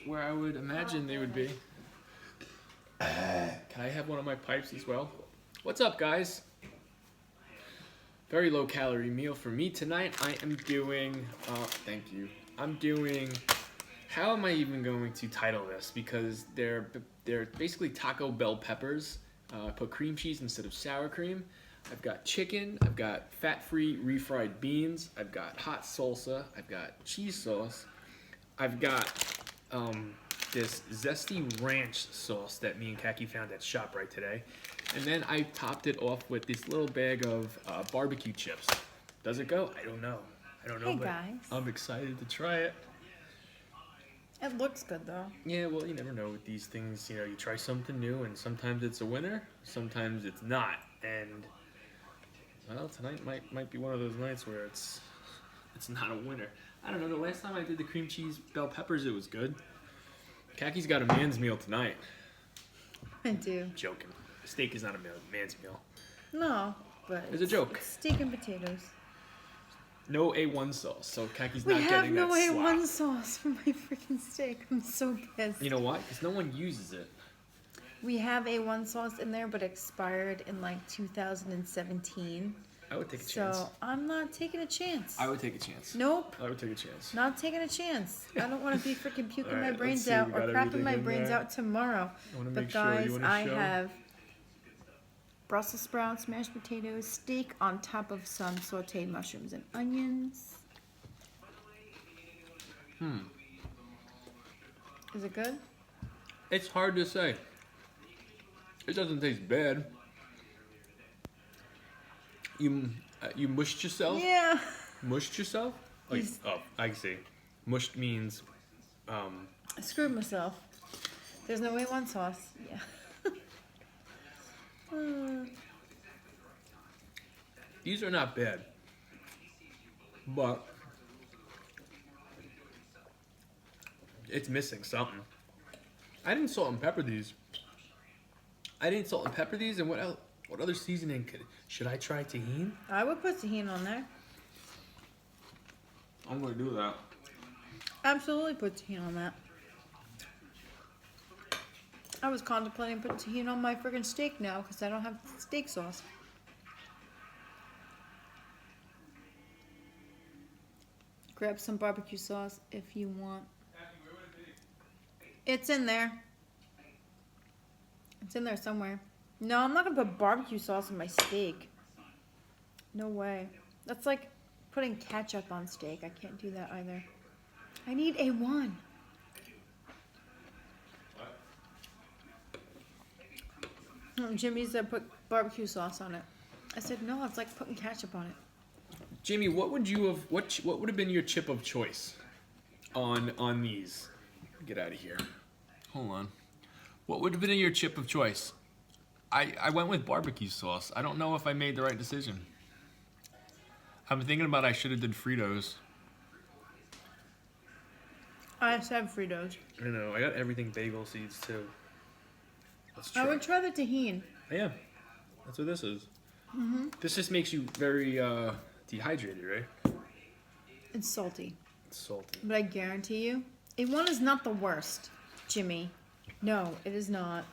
where I would imagine they would be. Can I have one of my pipes as well? What's up, guys? Very low calorie meal for me tonight. I am doing, thank you. I'm doing, how am I even going to title this? Because they're basically Taco Bell peppers. I put cream cheese instead of sour cream. I've got chicken, I've got fat-free refried beans, I've got hot salsa, I've got cheese sauce, I've got this zesty ranch sauce that me and Kaki found at ShopRite today. And then I topped it off with this little bag of barbecue chips. Does it go? I don't know. Hey, but guys. I'm excited to try it. It looks good, though. Yeah, well, you never know with these things. You know, you try something new, and sometimes it's a winner, sometimes it's not. And well, tonight might be one of those nights where it's not a winner. I don't know. The last time I did the cream cheese bell peppers, it was good. Kaki's got a man's meal tonight. I do. Joking. Steak is not a man's meal. No, but It's a joke. It's steak and potatoes. No A1 sauce, so Kaki's We not have getting no that A1 slop. sauce for my freaking steak. I'm so pissed. You know why? Because no one uses it. We have A1 sauce in there, but expired in like 2017. I would take a chance. So I'm not taking a chance. I would take a chance. Nope. I would take a chance. Not taking a chance. I don't want to be freaking puking All my right, let's brains see. out We or got crapping everything my in brains there. out tomorrow. I wanna But make sure. guys, You wanna I show? have Brussels sprouts, mashed potatoes, steak on top of some sauteed mushrooms and onions. Is it good? It's hard to say. It doesn't taste bad. You mushed yourself? Yeah. Mushed yourself? Oh, He's- I see. Mushed means, I screwed myself. There's no A1 sauce. Yeah. these are not bad. But it's missing something. I didn't salt and pepper these. And what else? What other seasoning should I try? Tahini? I would put tahini on there. I'm gonna do that. Absolutely put tahini on that. I was contemplating putting tahini on my friggin' steak now because I don't have steak sauce. Grab some barbecue sauce if you want. It's in there. It's in there somewhere. No, I'm not gonna put barbecue sauce on my steak. No way. That's like putting ketchup on steak. I can't do that either. I need A1. Jimmy said put barbecue sauce on it. I said no, it's like putting ketchup on it. Jamie, what would have been your chip of choice on these? Get out of here. Hold on. What would have been your chip of choice? I went with barbecue sauce. I don't know if I made the right decision. I'm thinking about I should have did Fritos. I said Fritos. I know. I got everything bagel seeds too. Let's try. I would try the tahini. Yeah, that's what this is. This just makes you very dehydrated, right? It's salty. It's salty. But I guarantee you, A1 is not the worst, Jimmy. No, it is not.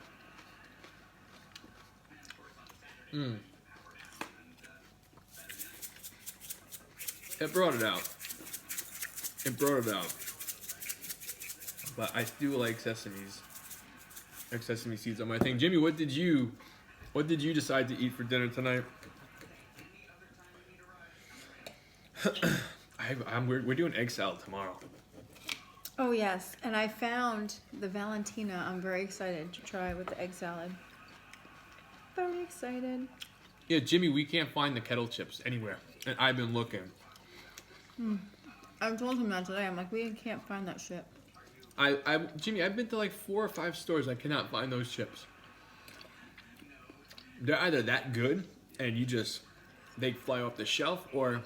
It brought it out. But I do like sesame seeds on my thing. Jimmy, what did you decide to eat for dinner tonight? We're doing egg salad tomorrow. Oh yes, and I found the Valentina. I'm very excited to try with the egg salad. Very excited. Yeah, Jimmy, we can't find the kettle chips anywhere, and I've been looking. I told him that today. I'm like, we can't find that shit. Jimmy, I've been to like 4 or 5 stores. I cannot find those chips. They're either that good and they fly off the shelf, or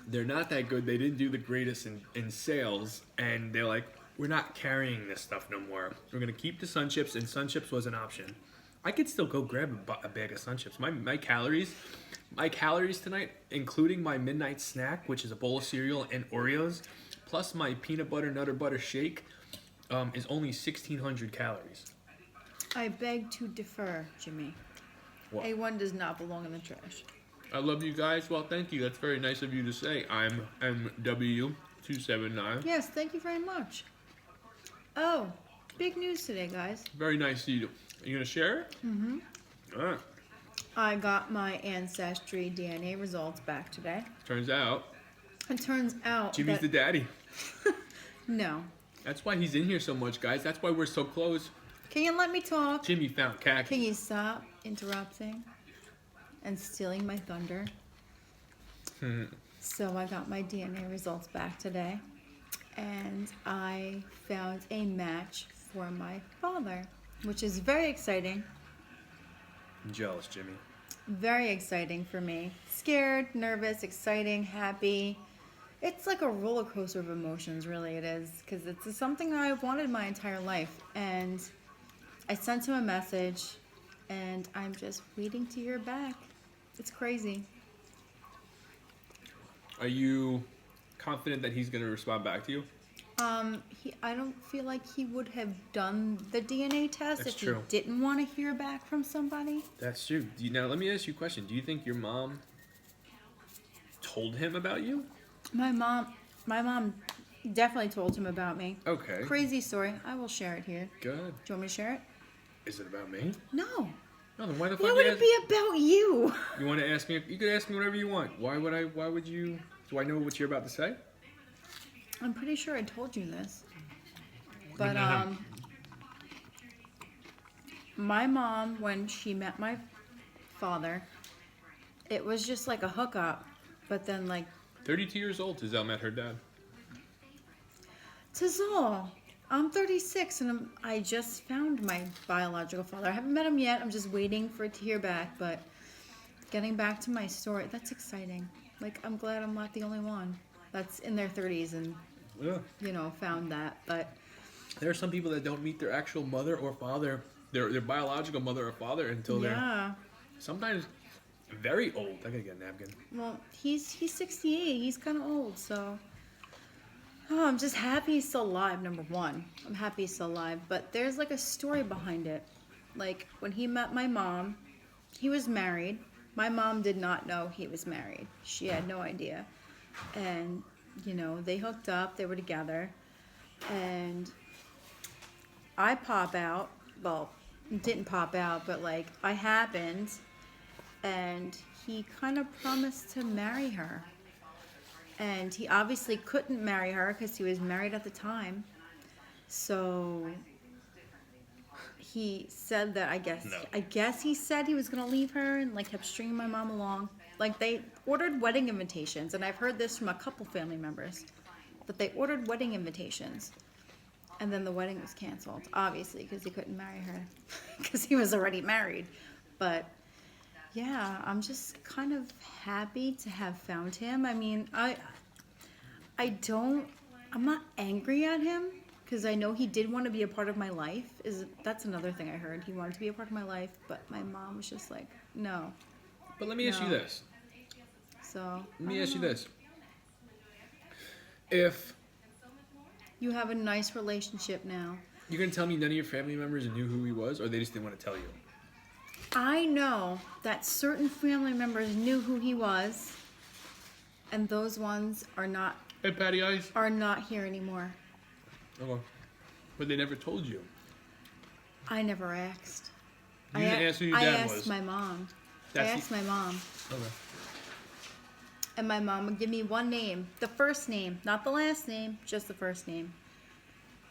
they're not that good. They didn't do the greatest in sales, and they're like, we're not carrying this stuff no more. We're gonna keep the Sun Chips, and Sun Chips was an option. I could still go grab a bag of Sun Chips. My calories tonight, including my midnight snack, which is a bowl of cereal and Oreos, plus my peanut butter nutter butter shake, is only 1,600 calories. I beg to differ, Jimmy. What? A1 does not belong in the trash. I love you guys. Well, thank you. That's very nice of you to say. I'm MW279. Yes, thank you very much. Oh, big news today, guys. Very nice of you. Are you gonna share it? Mm-hmm. All right. I got my Ancestry DNA results back today. Turns out It turns out Jimmy's the daddy. No. That's why he's in here so much, guys. That's why we're so close. Can you let me talk? Jimmy found khaki. Can you stop interrupting and stealing my thunder? So I got my DNA results back today, and I found a match for my father, which is very exciting. I'm jealous, Jimmy. Very exciting for me. Scared, nervous, exciting, happy. It's like a roller coaster of emotions, really it is, because it's something I've wanted my entire life. And I sent him a message, and I'm just waiting to hear back. It's crazy. Are you confident that he's gonna respond back to you? I don't feel like he would have done the DNA test That's if true. he didn't want to hear back from somebody. That's true. Now, let me ask you a question. Do you think your mom told him about you? My mom definitely told him about me. Okay. Crazy story. I will share it here. Good. Do you want me to share it? Is it about me? No. No, then why the fuck Why you would ask? it be about you? You want to ask me? You could ask me whatever you want. Why would you? Do I know what you're about to say? I'm pretty sure I told you this. But my mom, when she met my father, it was just like a hookup. But then 32 years old, Tizelle met her dad. Tazal, I'm 36 and I just found my biological father. I haven't met him yet. I'm just waiting for it to hear back. But getting back to my story, that's exciting. I'm glad I'm not the only one that's in their 30s and, Yeah. found that. But There are some people that don't meet their actual mother or father, their biological mother or father until they're sometimes very old. I gotta get a napkin. Well, he's 68. He's kind of old, so. Oh, I'm just happy he's still alive, number one. I'm happy he's still alive. But there's a story behind it. When he met my mom, he was married. My mom did not know he was married. She had no idea. And, they hooked up. They were together. And I pop out. Well, didn't pop out, but I happened. And he kind of promised to marry her. And he obviously couldn't marry her because he was married at the time. So he said that I guess he said he was going to leave her and kept stringing my mom along. They ordered wedding invitations, and I've heard this from a couple family members, that they ordered wedding invitations. And then the wedding was canceled, obviously, because he couldn't marry her because he was already married. But yeah, I'm just kind of happy to have found him. I mean, I'm not angry at him because I know he did want to be a part of my life. That's another thing I heard. He wanted to be a part of my life, but my mom was just like, no. But let me ask you this. So Let me ask you this. If you have a nice relationship now. you're gonna tell me none of your family members knew who he was, or they just didn't want to tell you? I know that certain family members knew who he was, and those ones are not Hey, Patty Eyes. here anymore. Okay. But they never told you. I never asked. You didn't ask who your dad was. I asked my mom. That's I asked my mom. Okay. And my mom would give me one name. The first name. Not the last name. Just the first name.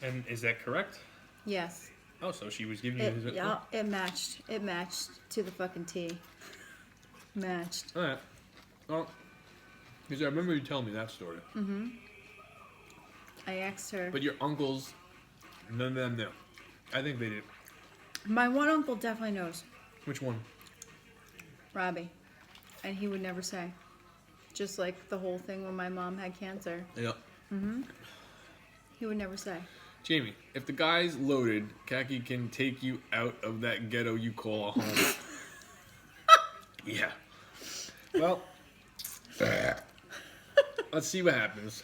And is that correct? Yes. Oh, so she was giving you his... Yeah, it matched. It matched to the fucking T. Matched. All right. Well, because I remember you telling me that story. Mm-hmm. I asked her. But your uncles, none of them knew. I think they did. My one uncle definitely knows. Which one? Robbie. And he would never say. Just like the whole thing when my mom had cancer. Yeah. Mm-hmm. He would never say. Jamie, if the guy's loaded, Khaki can take you out of that ghetto you call a home. Yeah. Well, let's see what happens.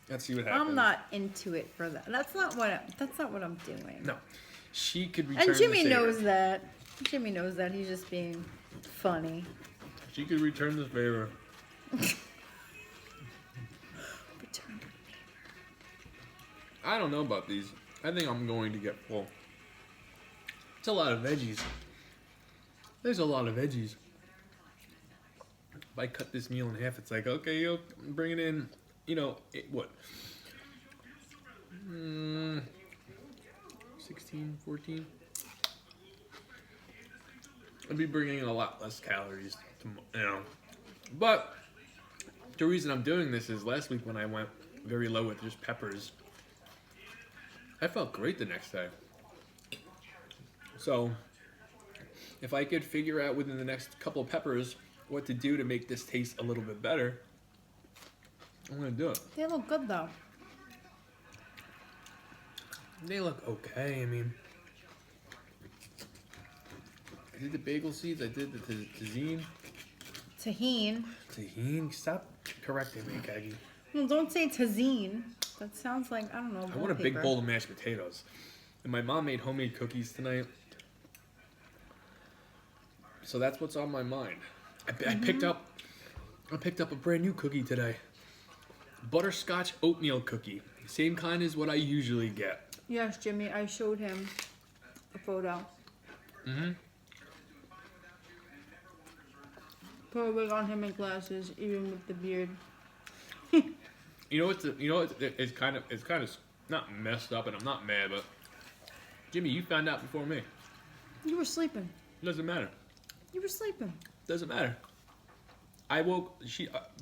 Let's see what happens. I'm not into it for that. That's not what I'm doing. No. She could return And Jimmy the favor. knows that. Jimmy knows that. He's just being funny. She could return the favor. Return. I don't know about these. I think I'm going to get full. It's a lot of veggies. There's a lot of veggies. If I cut this meal in half, it's like, okay, yo, bring it in, what? 16, 14? I'd be bringing in a lot less calories, But the reason I'm doing this is last week when I went very low with just peppers, I felt great the next day. So, if I could figure out within the next couple of peppers what to do to make this taste a little bit better, I'm going to do it. They look good though. They look okay. I mean, I did the bagel seeds. I did the tagine. Tahine. Stop correcting me, Kagi. Well, don't say tagine. That sounds like, I don't know, I want a big bowl of mashed potatoes. And my mom made homemade cookies tonight. So that's what's on my mind. I picked up a brand new cookie today. Butterscotch oatmeal cookie. Same kind as what I usually get. Yes, Jimmy, I showed him a photo. Mm-hmm. Put a wig on him and glasses, even with the beard. It's kind of not messed up, and I'm not mad, but Jimmy, you found out before me. You were sleeping. Doesn't matter. You were sleeping. Doesn't matter.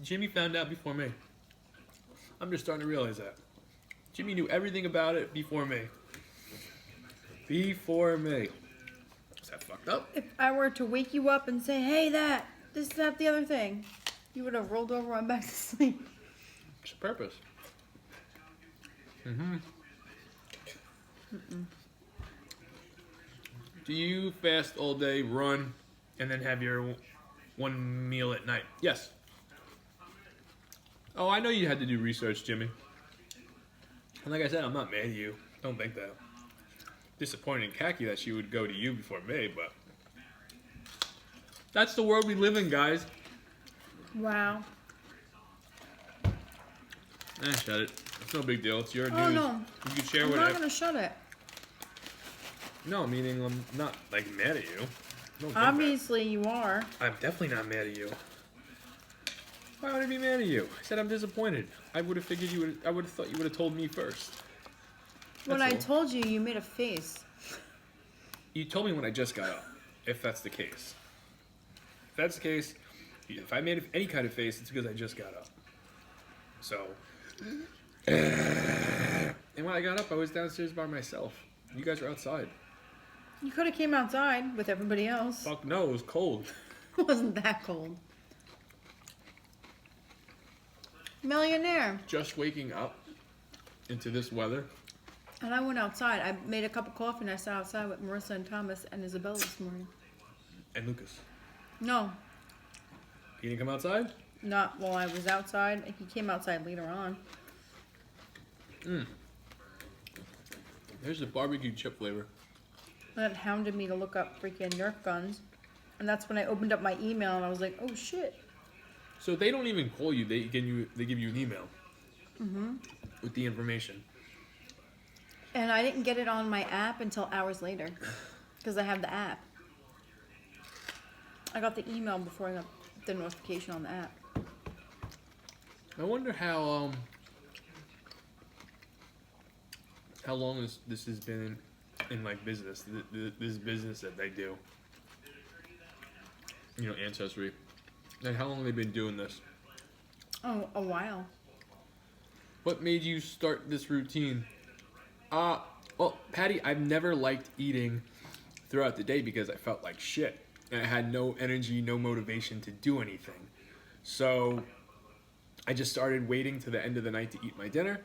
Jimmy found out before me. I'm just starting to realize that. Jimmy knew everything about it before me. Before me. Is that fucked up? If I were to wake you up and say, hey, this, that, the other thing, you would have rolled over and went back to sleep. It's a purpose. Mm-hmm. Do you fast all day, run, and then have your one meal at night? Yes. Oh, I know you had to do research, Jimmy. And like I said, I'm not mad at you. Don't think that. Disappointed in Kaki that she would go to you before me, but that's the world we live in, guys. Wow. Shut it. It's no big deal. It's your news. Oh, no. You can share I'm whatever. not going to shut it. No, meaning I'm not, mad at you. Don't think Obviously, you are. that. I'm definitely not mad at you. Why would I be mad at you? I said I'm disappointed. I would have figured I would have thought you would have told me first. When That's I all. told you, you made a face. You told me when I just got up, if that's the case. If that's the case, if I made any kind of face, it's because I just got up. So, and when I got up, I was downstairs by myself. You guys were outside. You could have came outside with everybody else. Fuck no, it was cold. It wasn't that cold. Millionaire. Just waking up into this weather. And I went outside. I made a cup of coffee and I sat outside with Marissa and Thomas and Isabella this morning. And Lucas. No, You didn't come outside? not while I was outside. He came outside later on. There's the barbecue chip flavor. That hounded me to look up freaking Nerf guns. And that's when I opened up my email and I was like, oh shit. So they don't even call you. They give you an email with the information. And I didn't get it on my app until hours later. Because I have the app. I got the email before I got the notification on the app. I wonder how long this has been in like business. This business that they do. Ancestry. Like how long have they been doing this? Oh, a while. What made you start this routine? Well, Patty, I've never liked eating throughout the day because I felt like shit. And I had no energy, no motivation to do anything. So I just started waiting to the end of the night to eat my dinner.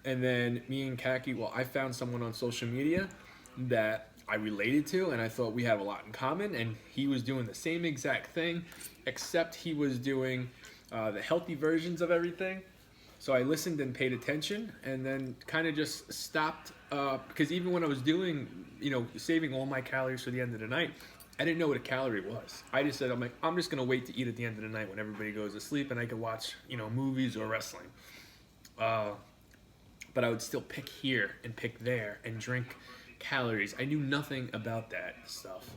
And then me and Kaki, I found someone on social media that I related to, and I thought we had a lot in common. And he was doing the same exact thing, except he was doing the healthy versions of everything. So I listened and paid attention, and then kind of just stopped. Because even when I was doing, saving all my calories for the end of the night, I didn't know what a calorie was. I just said, I'm just gonna wait to eat at the end of the night when everybody goes to sleep, and I could watch, movies or wrestling. But I would still pick here and pick there and drink calories. I knew nothing about that stuff,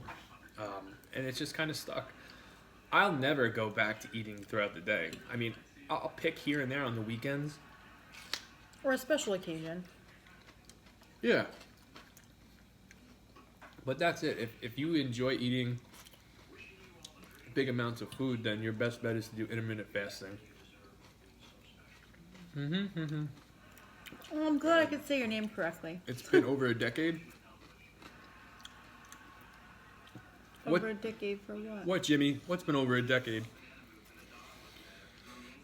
and it's just kind of stuck. I'll never go back to eating throughout the day. I mean, I'll pick here and there on the weekends. Or a special occasion. Yeah. But that's it. If you enjoy eating big amounts of food, then your best bet is to do intermittent fasting. Oh, I'm glad I could say your name correctly. It's been over a decade. Over a decade for what? What, Jimmy? What's been over a decade?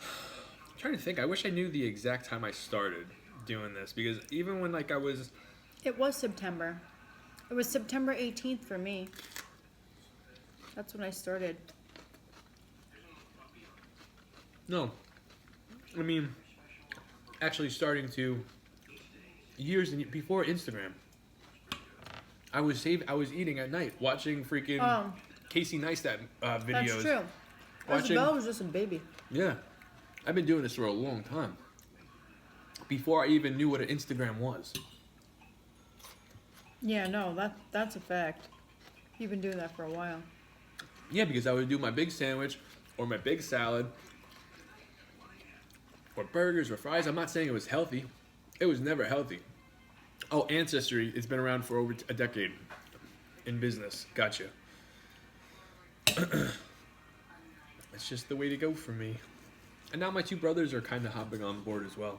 I'm trying to think. I wish I knew the exact time I started doing this, because even when I was... It was September. It was September 18th for me. That's when I started. No. I mean, actually starting to years before Instagram. I was eating at night, watching freaking Casey Neistat videos. That's true. Isabella was just a baby. Yeah. I've been doing this for a long time. Before I even knew what an Instagram was. Yeah, no, that's a fact. You've been doing that for a while. Yeah, because I would do my big sandwich or my big salad or burgers or fries. I'm not saying it was healthy. It was never healthy. Oh, Ancestry. It's been around for over a decade in business. Gotcha. It's just the way to go for me. And now my two brothers are kind of hopping on board as well.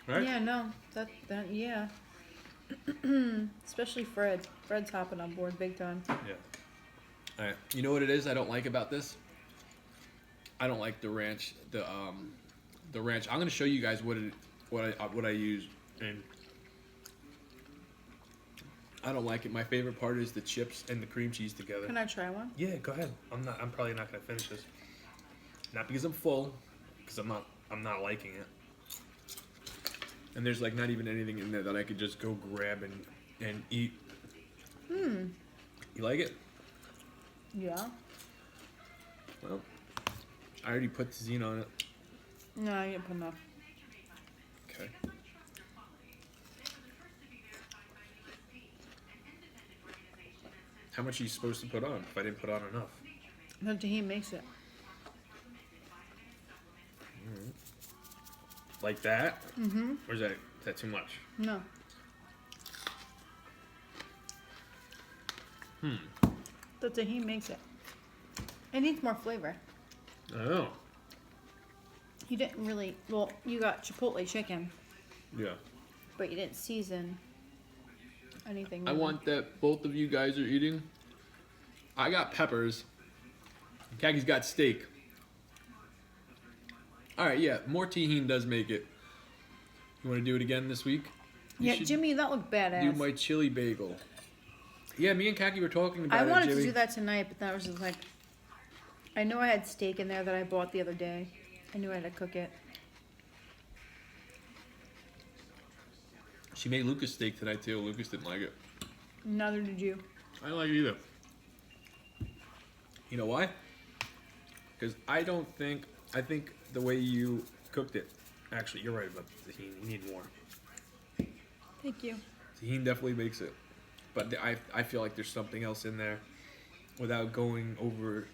Right? Yeah, no, that yeah. Especially Fred. Fred's hopping on board big time. Yeah. All right. You know what it is I don't like about this? I don't like the ranch. The ranch. I'm gonna show you guys what I use, and I don't like it. My favorite part is the chips and the cream cheese together. Can I try one? Yeah, go ahead. I'm probably not gonna finish this. Not because I'm full, because I'm not liking it. And there's not even anything in there that I could just go grab and eat. You like it? Yeah. Well, I already put tzatziki on it. No, I didn't put enough. Okay. How much are you supposed to put on if I didn't put on enough? The tahini makes it. Like that? Mm-hmm. Or is that too much? No. The tahini makes it. It needs more flavor. Oh. You didn't really... Well, you got chipotle chicken, Yeah. but you didn't season anything. I want that both of you guys are eating. I got peppers. Kaki's got steak. Alright, yeah, more tahini does make it. You want to do it again this week? Yeah, Jimmy, that looked badass. Do my chili bagel. Yeah, me and Kaki were talking about I it, wanted Jimmy. to do that tonight, but that was just I know I had steak in there that I bought the other day. I knew I had to cook it. She made Lucas steak tonight too. Lucas didn't like it. Neither did you. I didn't like it either. You know why? Because I think the way you cooked it, actually, you're right about the tahini. You need more. Thank you. Tahini definitely makes it. But I feel like there's something else in there without going over,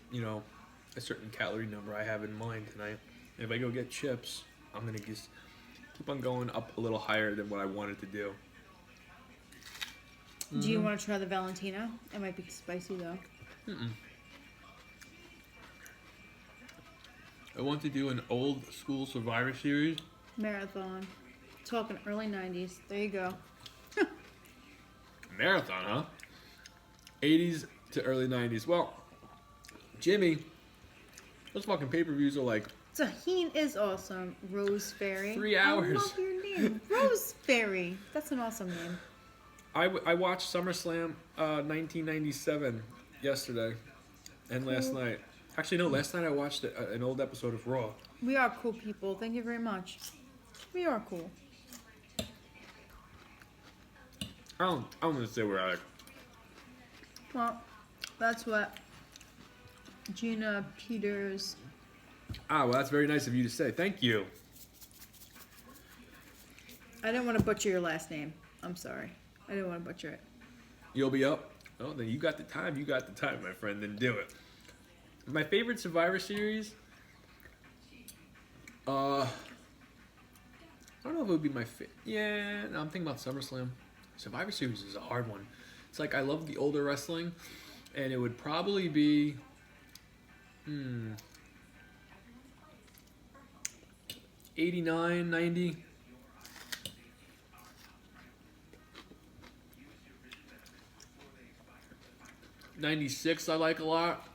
a certain calorie number I have in mind tonight. If I go get chips, I'm going to just keep on going up a little higher than what I wanted to do. Do you want to try the Valentina? It might be spicy, though. I want to do an old school Survivor Series. Marathon. Talking early 90s. There you go. Marathon, huh? 80s to early 90s. Well, Jimmy, those fucking pay-per-views are like... Tahini is awesome. Rose Fairy. 3 hours. I love your name. Rose Fairy. That's an awesome name. I watched SummerSlam 1997 yesterday and last night. Actually, no. Last night I watched an old episode of Raw. We are cool people. Thank you very much. We are cool. I'm gonna say we're like. Well, that's what Gina Peters. Ah, well, that's very nice of you to say. Thank you. I didn't want to butcher your last name. I'm sorry. I didn't want to butcher it. You'll be up. Oh, then you got the time. You got the time, my friend. Then do it. My favorite Survivor Series. I don't know if it would be my favorite. Yeah, no, I'm thinking about SummerSlam. Survivor Series is a hard one. It's like I love the older wrestling, and it would probably be. 89, 90. '96 I like a lot.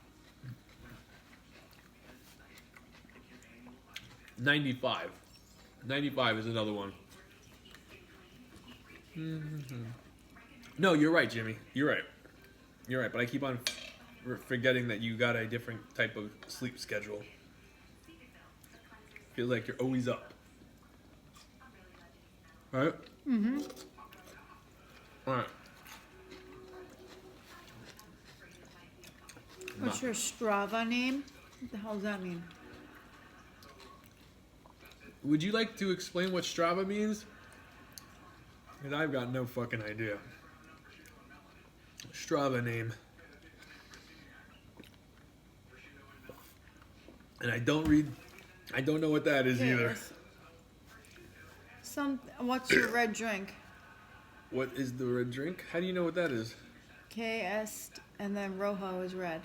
95. 95 is another one. No, you're right, Jimmy. You're right. You're right, but I keep on forgetting that you got a different type of sleep schedule. Feels like you're always up. Right? Mm-hmm. Alright. What's your Strava name? What the hell does that mean? Would you like to explain what Strava means? Because I've got no fucking idea. Strava name. And I don't know what that is either. What's your red drink? What is the red drink? How do you know what that is? KS and then Rojo is red.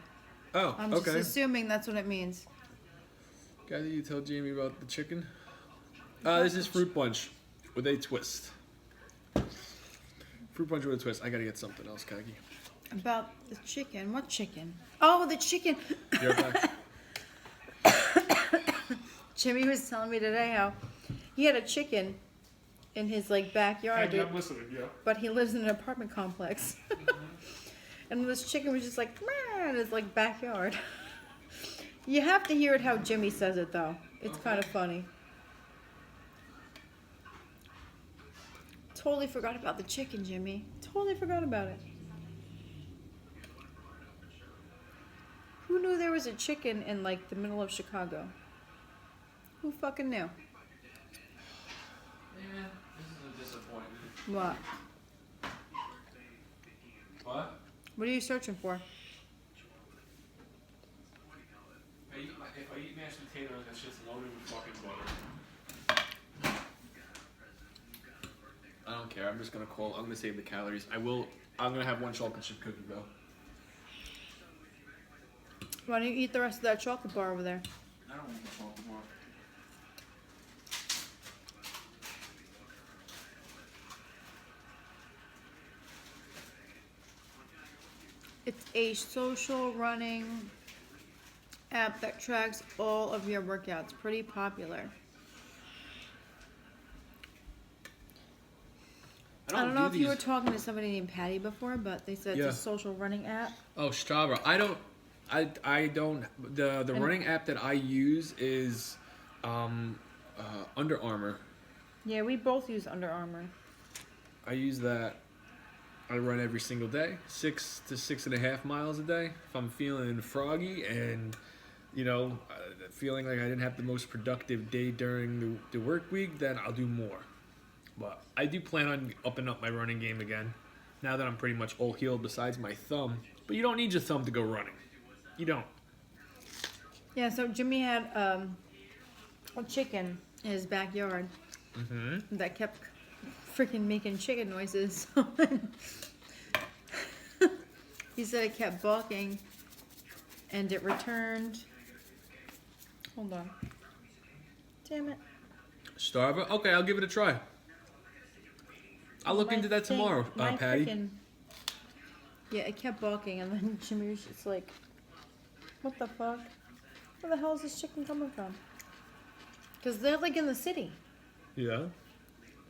Oh, I'm okay. just assuming that's what it means. Guy, did you tell Jamie about the chicken? This is fruit punch with a twist. Fruit punch with a twist. I gotta get something else, Kagi. About the chicken. What chicken? Oh, the chicken. You're back. Jimmy was telling me today how he had a chicken in his backyard. I'm listening, yeah. But he lives in an apartment complex. And this chicken was just like, "Meow," in his backyard. You have to hear it how Jimmy says it though. It's kind of funny. Totally forgot about the chicken, Jimmy. Totally forgot about it. Who knew there was a chicken in the middle of Chicago? Who fucking knew? Yeah, this is a disappointment. What? What? What are you searching for? If I eat mashed potatoes, that's just loaded with fucking butter. I don't care. I'm just gonna I'm gonna save the calories. I'm gonna have one chocolate chip cookie though. Why don't you eat the rest of that chocolate bar over there? I don't want the chocolate bar. It's a social running app that tracks all of your workouts. Pretty popular. I don't know if you were talking to somebody named Patty before, but they said it's a social running app. Oh, Strava. I don't. The running app that I use is Under Armour. Yeah, we both use Under Armour. I use that. I run every single day, 6 to 6.5 miles a day. If I'm feeling froggy and, feeling like I didn't have the most productive day during the work week, then I'll do more. But I do plan on upping up my running game again, now that I'm pretty much all healed besides my thumb. But you don't need your thumb to go running. You don't. Yeah, so Jimmy had a chicken in his backyard that kept freaking making chicken noises. He said it kept barking and it returned. Hold on. Damn it. Strava? Okay, I'll give it a try. I'll look into that tomorrow, Patty. Yeah, it kept barking and then Jimmy was just like, what the fuck? Where the hell is this chicken coming from? Because they're in the city. Yeah.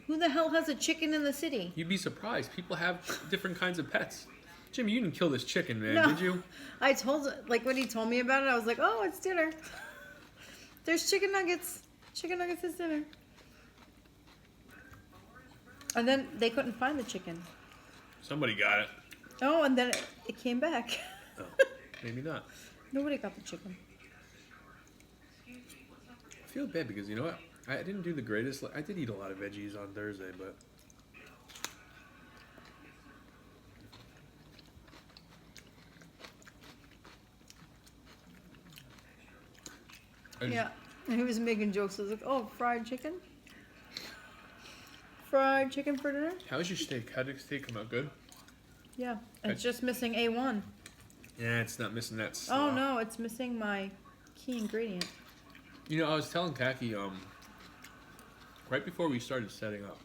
Who the hell has a chicken in the city? You'd be surprised. People have different kinds of pets. Jimmy, you didn't kill this chicken, man, No. did you? I told, like, when he told me about it, I was like, oh, it's dinner. There's chicken nuggets. Chicken nuggets is dinner. And then they couldn't find the chicken. Somebody got it. Oh, and then it came back. Oh, maybe not. Nobody got the chicken. I feel bad because, you know what? I didn't do the greatest. I did eat a lot of veggies on Thursday, but... Yeah, and he was making jokes. I was like, oh, fried chicken? Fried chicken for dinner? How's your steak? How did the steak come out? Good? Yeah, it's just missing A1. Yeah, it's not missing that Oh, slaw. no, it's missing my key ingredient. You know, I was telling Kaki, right before we started setting up,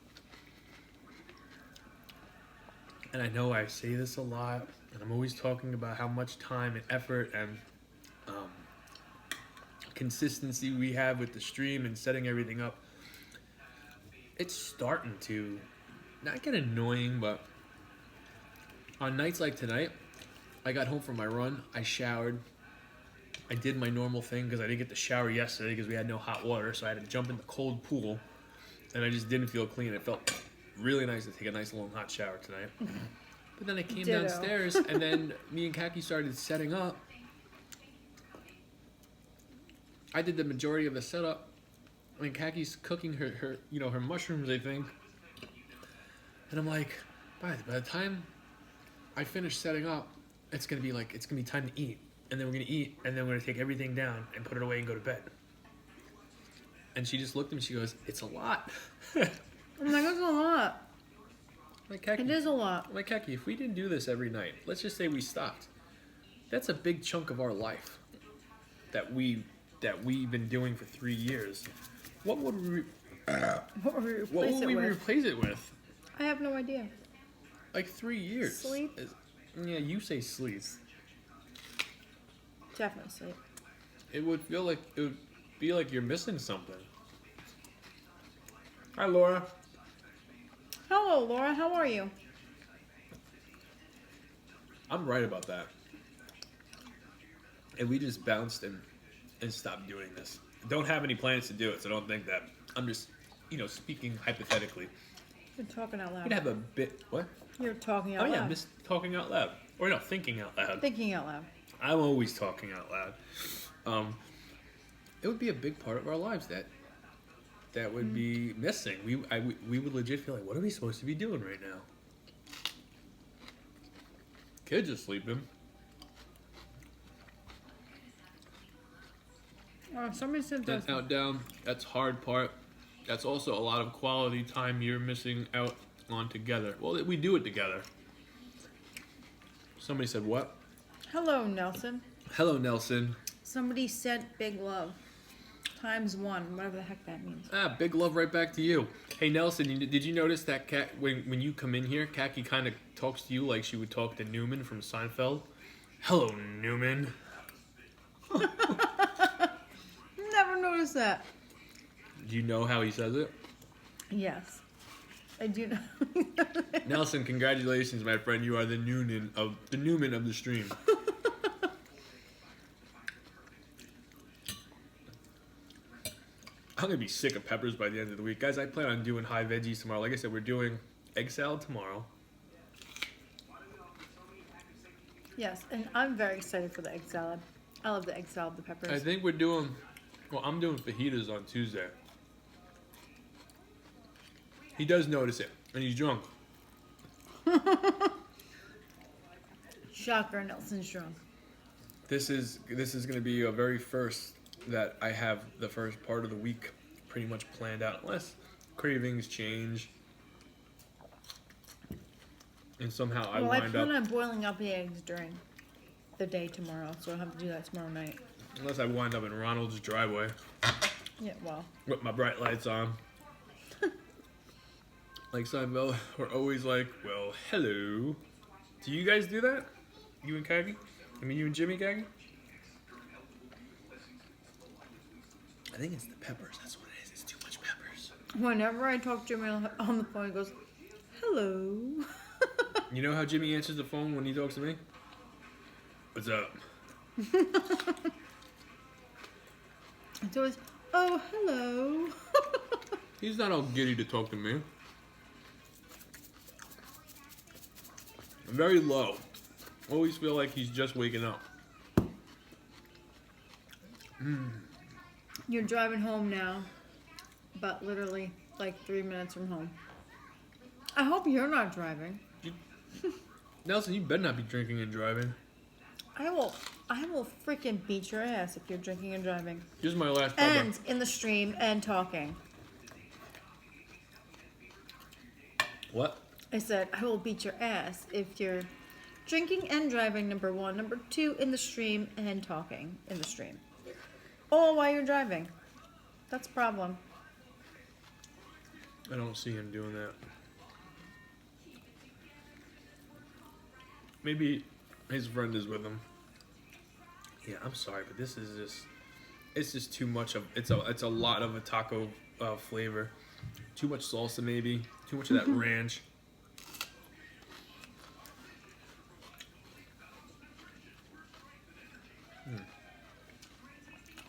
and I know I say this a lot, and I'm always talking about how much time and effort and consistency we have with the stream and setting everything up. It's starting to not get annoying, but on nights like tonight, I got home from my run, I showered, I did my normal thing because I didn't get to shower yesterday because we had no hot water, so I had to jump in the cold pool, and I just didn't feel clean. It felt really nice to take a nice long hot shower tonight. But then I came Ditto. downstairs, and then me and Kaki started setting up. I did the majority of the setup. I mean, Kaki's cooking her mushrooms, I think. And I'm like, by the time I finish setting up, it's gonna be time to eat. And then we're gonna eat, and then we're gonna take everything down and put it away and go to bed. And she just looked at me, she goes, it's a lot. I'm like, that's a lot. Like, Kaki, It is a lot. like, Kaki, if we didn't do this every night, let's just say we stopped. That's a big chunk of our life that we've been doing for 3 years. What would we What would we replace what would it we with? replace it with? I have no idea. Like 3 years. Sleep? Yeah, you say sleep. Definitely sleep. It would be like you're missing something. Hi, Laura. Hello, Laura. How are you? I'm right about that. And we just bounced and stopped doing this. Don't have any plans to do it, so don't think that. I'm just, speaking hypothetically. You're talking out loud. We'd have a bit. What? You're talking out Oh yeah, loud. just talking out loud, or no, thinking out loud. Thinking out loud. I'm always talking out loud. It would be a big part of our lives that would be missing. We would legit feel like, what are we supposed to be doing right now? Kids are sleeping. Somebody said That's that. out down. That's hard part. That's also a lot of quality time you're missing out on together. Well, we do it together. Somebody said what? Hello, Nelson. Hello, Nelson. Somebody said big love. Times 1, whatever the heck that means. Big love right back to you. Hey, Nelson, did you notice that when you come in here, Kaki kind of talks to you like she would talk to Newman from Seinfeld? Hello, Newman. Never noticed that. Do you know how he says it? Yes. I do know. Nelson, congratulations, my friend. You are the Newman of the stream. I'm gonna be sick of peppers by the end of the week, guys. I plan on doing high veggies tomorrow. Like I said, we're doing egg salad tomorrow. Yes, and I'm very excited for the egg salad. I love the egg salad, the peppers. I think I'm doing fajitas on Tuesday. He does notice it, and he's drunk. Shocker, Nelson's drunk. This is going to be a very first that I have the first part of the week pretty much planned out, unless cravings change, and somehow I I wind plan up on boiling up the eggs during the day tomorrow, so I'll have to do that tomorrow night. unless I wind up in Ronald's driveway Yeah, well. with my bright lights on. Like Seinfeld, we're always like, well, hello. Do you guys do that? You and Kagi? I mean, you and Jimmy Kagi? I think it's the peppers. That's what it is. It's too much peppers. Whenever I talk to Jimmy on the phone, he goes, hello. You know how Jimmy answers the phone when he talks to me? What's up? It's always, oh, hello. He's not all giddy to talk to me. Very low. Always feel like he's just waking up. You're driving home now, but literally like 3 minutes from home. I hope you're not driving. Nelson, you better not be drinking and driving. I will freaking beat your ass if you're drinking and driving. This is my last pepper. And in the stream and talking. What? I said, I will beat your ass if you're drinking and driving, number 1. Number 2, in the stream and talking in the stream. All while you're driving. That's a problem. I don't see him doing that. Maybe his friend is with him. Yeah, I'm sorry, but this is just, it's just too much of, it's a lot of a taco flavor. Too much salsa maybe, too much of that ranch.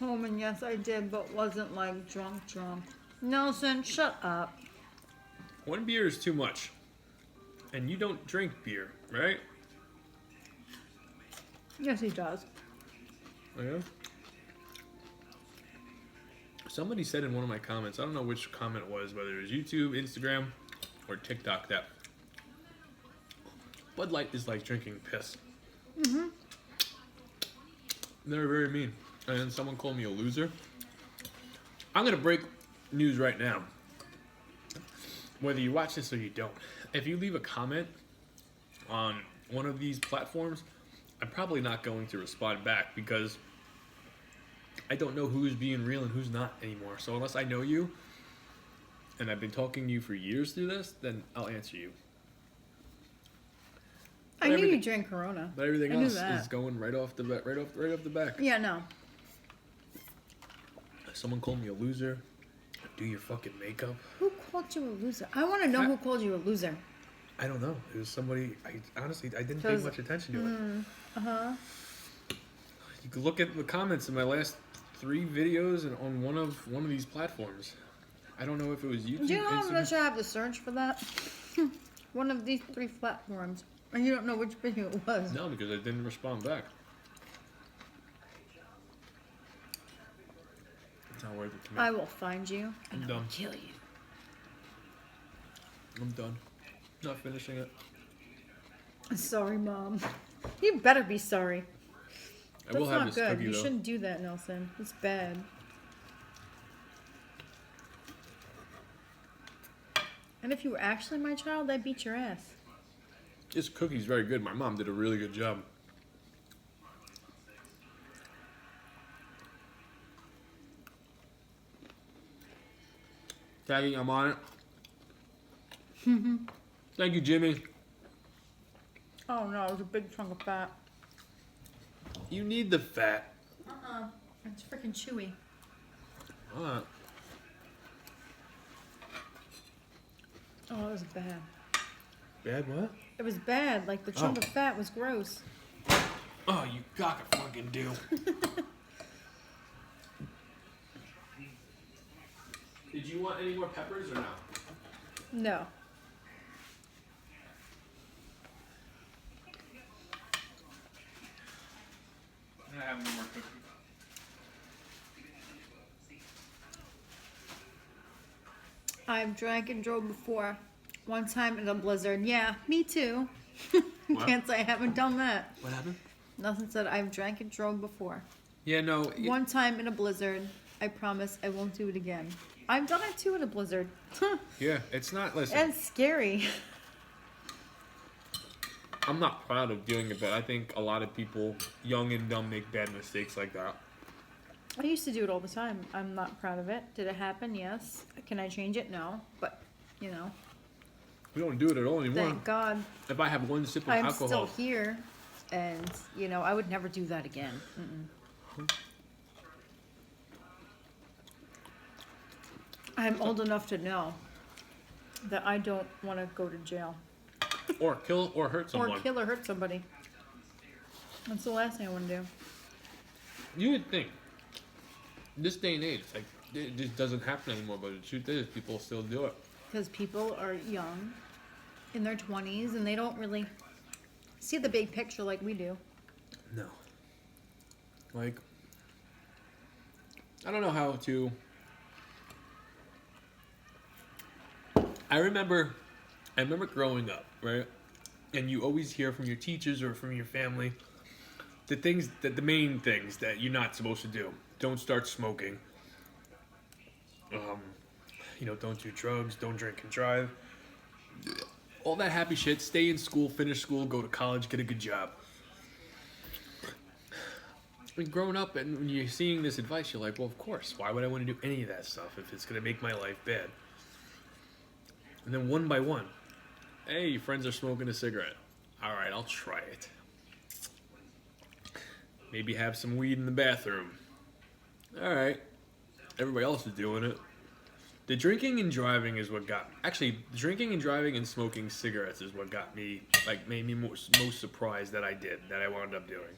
Home, and yes, I did, but wasn't like drunk. Nelson, shut up. 1 beer is too much. And you don't drink beer, right? Yes, he does. Oh, yeah? Somebody said in one of my comments, I don't know which comment it was, whether it was YouTube, Instagram, or TikTok, that Bud Light is like drinking piss. Mm-hmm. They're very mean. And then someone called me a loser. I'm going to break news right now. Whether you watch this or you don't. If you leave a comment on one of these platforms, I'm probably not going to respond back because I don't know who's being real and who's not anymore. So unless I know you, and I've been talking to you for years through this, then I'll answer you. I knew you drank Corona. But everything I knew else that. is going right off the back. Yeah, no. Someone called me a loser. Do your fucking makeup. Who called you a loser? I want to know who called you a loser. I don't know. It was somebody. I honestly didn't pay much attention to it. You can look at the comments in my last 3 videos and on one of these platforms. I don't know if it was YouTube. Do you know how Instagram. much I have to search for that? One of these 3 platforms, and you don't know which video it was. No, because I didn't respond back. It's not worth it to me. I will find you and I'm I will done. kill you. I'm done. Not finishing it. Sorry, Mom. You better be sorry. I That's will have not this good. cookie You though. shouldn't do that, Nelson. It's bad. And if you were actually my child, I'd beat your ass. This cookie's very good. My mom did a really good job. Taggy, I'm on it. Thank you, Jimmy. Oh no, it was a big chunk of fat. You need the fat. It's freaking chewy. Alright. Oh, it was bad. Bad what? It was bad. Like the chunk of fat was gross. Oh, you cock a fucking do. Did you want any more peppers or no? No. I have no more cookies. I've drank and drove before. One time in a blizzard. Yeah, me too. What? Can't say I haven't done that. What happened? Nothing said I've drank and drove before. Yeah, no. One time in a blizzard. I promise I won't do it again. I've done it too in a blizzard. Yeah, it's not. Listen, And scary. I'm not proud of doing it, but I think a lot of people, young and dumb, make bad mistakes like that. I used to do it all the time. I'm not proud of it. Did it happen? Yes. Can I change it? No. But, you know, We don't do it at all anymore. thank God If I have one sip of I'm alcohol, still here. And, you know, I would never do that again. I'm old enough to know that I don't want to go to jail. Or kill or hurt someone. Or kill or hurt somebody. That's the last thing I want to do. You would think, this day and age, like, it just doesn't happen anymore, but the truth is, people still do it. Because people are young, in their 20s, and they don't really see the big picture like we do. No. Like, I don't know how to... I remember growing up, right? And you always hear from your teachers or from your family the main things that you're not supposed to do. Don't start smoking. Don't do drugs. Don't drink and drive. All that happy shit. Stay in school, finish school, go to college, get a good job. When growing up and when you're seeing this advice, you're like, well, of course. Why would I want to do any of that stuff if it's going to make my life bad? And then one by one, hey, your friends are smoking a cigarette. All right, I'll try it. Maybe have some weed in the bathroom. All right, everybody else is doing it. The drinking and driving is what got... Actually, drinking and driving and smoking cigarettes is what got me, like, made me most surprised that I wound up doing.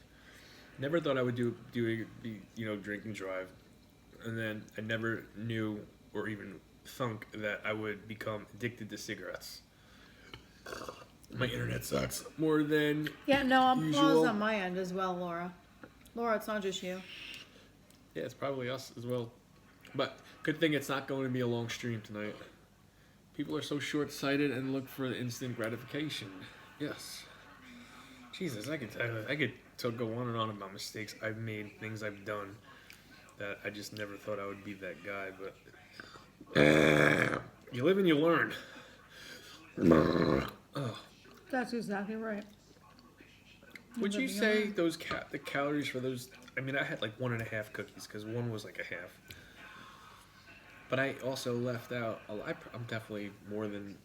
Never thought I would drink and drive. And then I never knew or even thunk that I would become addicted to cigarettes. My internet sucks more than Yeah, no, I'm usual. paused on my end as well, Laura. Laura, it's not just you. Yeah, it's probably us as well. But good thing it's not going to be a long stream tonight. People are so short-sighted and look for the instant gratification. Yes. Jesus, I could go on and on about mistakes I've made, things I've done, that I just never thought I would be that guy, but you live and you learn. Oh. That's exactly right. Would you say the calories for those? I mean, I had like 1.5 cookies because one was like a half. But I also left out. I'm definitely more than,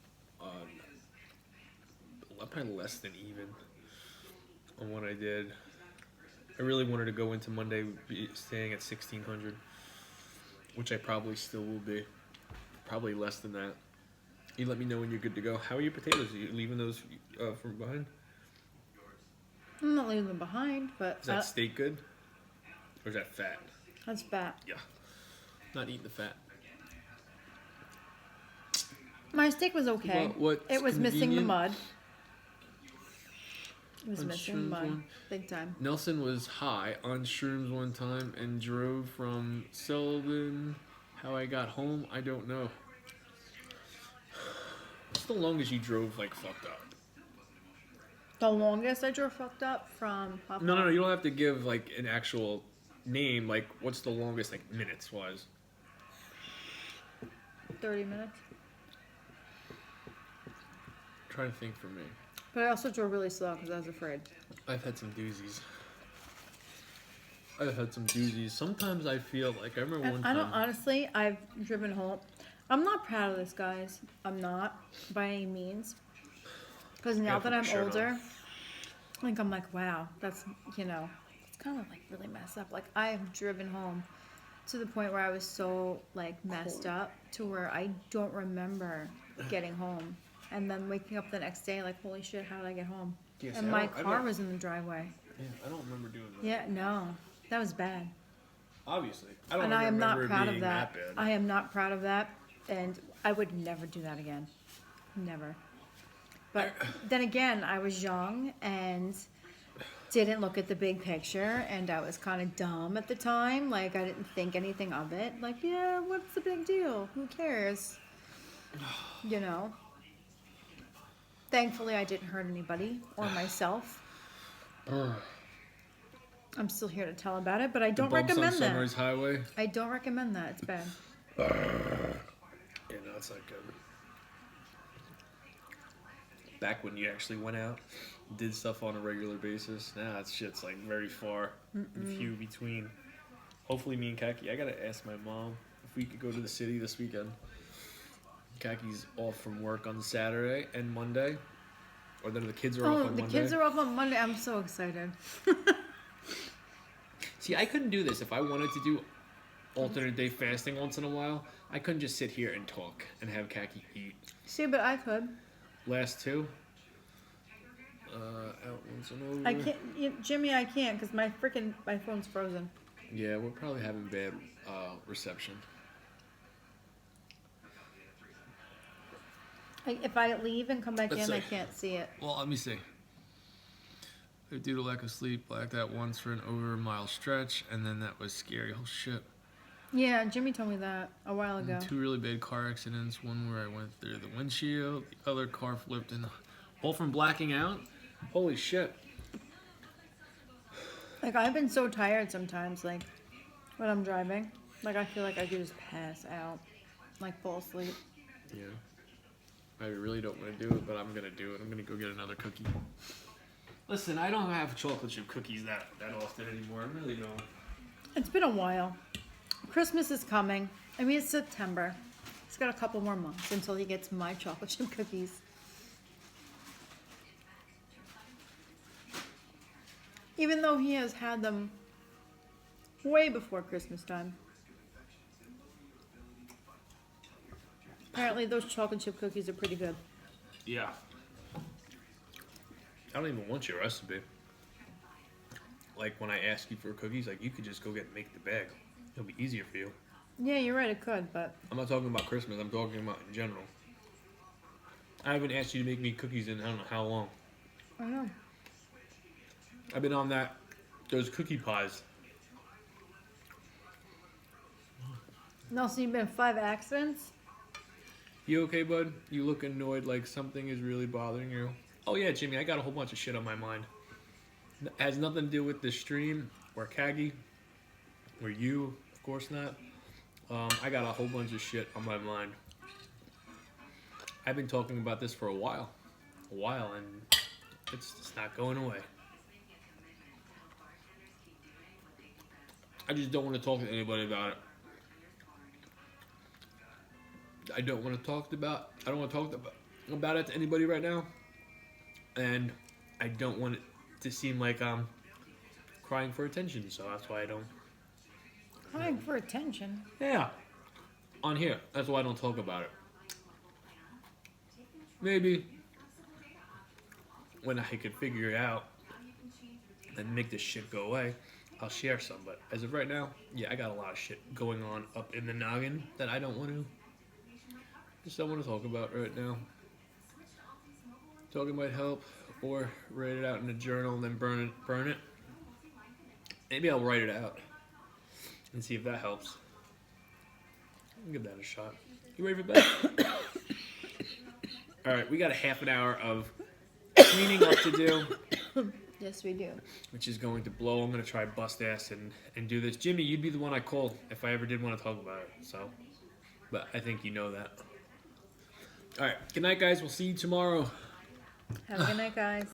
probably less than even on what I did. I really wanted to go into Monday staying at 1,600, which I probably still will be. Probably less than that. You let me know when you're good to go. How are your potatoes? Are you leaving those from behind? I'm not leaving them behind, but... Is that steak good? Or is that fat? That's fat. Yeah. Not eating the fat. My steak was okay. It was missing the mud. It was missing the mud. Big time. Nelson was high on shrooms one time and drove from Selden. How I got home, I don't know. What's the longest you drove, like, fucked up? The longest I drove fucked up from... No, you don't have to give, like, an actual name. Like, what's the longest, like, minutes-wise? 30 minutes. Try to think for me. But I also drove really slow because I was afraid. I've had some doozies. Sometimes I feel like I remember one time. Honestly, I've driven home. I'm not proud of this, guys. I'm not by any means. Because now that I'm older, like I'm like, wow, that's, it's kind of like really messed up. Like I've driven home to the point where I was so like messed up to where I don't remember getting home. And then waking up the next day, like, holy shit, how did I get home? Yes, and my car was in the driveway. Yeah, I don't remember doing that. Yeah, no, that was bad. Obviously, I am not proud of that. I am not proud of that, and I would never do that again, never. But then again, I was young and didn't look at the big picture, and I was kind of dumb at the time. Like I didn't think anything of it. Like, yeah, what's the big deal? Who cares? Thankfully, I didn't hurt anybody or myself. I'm still here to tell about it, but I don't recommend that. Sunrise Highway. I don't recommend that. It's bad. Yeah, no, it's not good. Back when you actually went out, did stuff on a regular basis. Now that shit's like very far and few between. Hopefully, me and Kaki. I gotta ask my mom if we could go to the city this weekend. Kaki's off from work on Saturday and Monday. Or then the kids are off on Monday. The kids are off on Monday. I'm so excited. See, I couldn't do this. If I wanted to do alternate day fasting once in a while, I couldn't just sit here and talk and have Kaki eat. See, but I could. Last two? Out once and over. I can't, Jimmy. I can't because my phone's frozen. Yeah, we're probably having bad reception. If I leave and come back Let's in, I see. can't see it. Well, let me see. Due to lack of sleep, blacked out once for an over a mile stretch, and then that was scary. Oh shit. Yeah, Jimmy told me that a while ago. Two really bad car accidents. One where I went through the windshield. The other car flipped, and all from blacking out. Holy shit. Like, I've been so tired sometimes, like, when I'm driving. Like, I feel like I could just pass out, like, fall asleep. Yeah. I really don't want to do it, but I'm going to do it. I'm going to go get another cookie. Listen, I don't have chocolate chip cookies that often anymore. I really don't. It's been a while. Christmas is coming. I mean, it's September. He's got a couple more months until he gets my chocolate chip cookies. Even though he has had them way before Christmas time. Apparently those chocolate chip cookies are pretty good. Yeah. I don't even want your recipe. Like, when I ask you for cookies, like, you could just go make the bag. It'll be easier for you. Yeah, you're right, it could, but... I'm not talking about Christmas. I'm talking about in general. I haven't asked you to make me cookies in I don't know how long. I know. I've been on those cookie pies. No, so you've been 5 accidents? You okay, bud? You look annoyed like something is really bothering you. Oh yeah, Jimmy, I got a whole bunch of shit on my mind. It has nothing to do with the stream or Kagi or you, of course not. I got a whole bunch of shit on my mind. I've been talking about this for a while, and it's not going away. I just don't want to talk to anybody about it. I don't want to talk about it to anybody right now, and I don't want it to seem like I'm crying for attention. So that's why I don't. Crying for attention? Yeah, on here. That's why I don't talk about it. Maybe when I could figure it out and make this shit go away, I'll share some. But as of right now, yeah, I got a lot of shit going on up in the noggin that I don't want to. Just don't want to talk about right now. Talking might help, or write it out in a journal and then burn it. Maybe I'll write it out and see if that helps. I'll give that a shot. You ready for bed? All right, we got a half an hour of cleaning up to do. Yes, we do. Which is going to blow. I'm going to try bust ass and do this. Jimmy, you'd be the one I called if I ever did want to talk about it. So, but I think you know that. All right. Good night, guys. We'll see you tomorrow. Have a good night, guys.